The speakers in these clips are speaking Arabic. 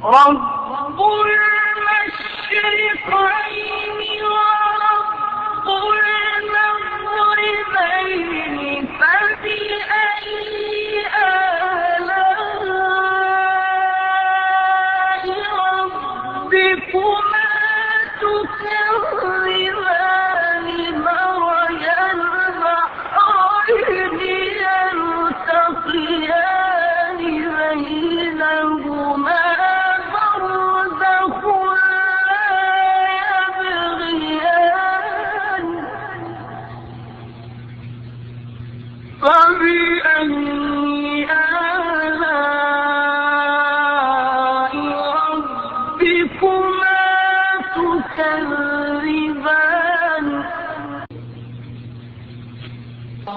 رب المشرقين ورب المغربين فبأي آلاء ربكما تكذبان مرج البحرين يلتقيان بينهما فبأي آلاء ربكما تكذبان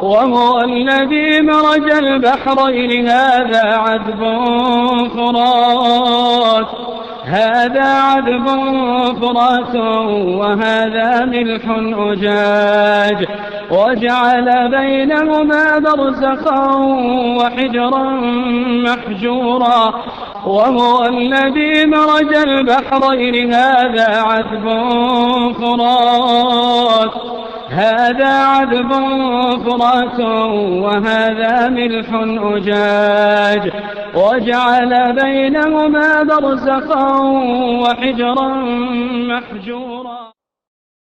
وهو الذي مرج البحرين هذا عذب فرات وهذا ملح أجاج وجعل بينهما برزخا وحجرا محجورا وهو الذي مرج البحرين هذا عذب فرات وهذا ملح أجاج وجعل بينهما برزخا وحجرا محجورا.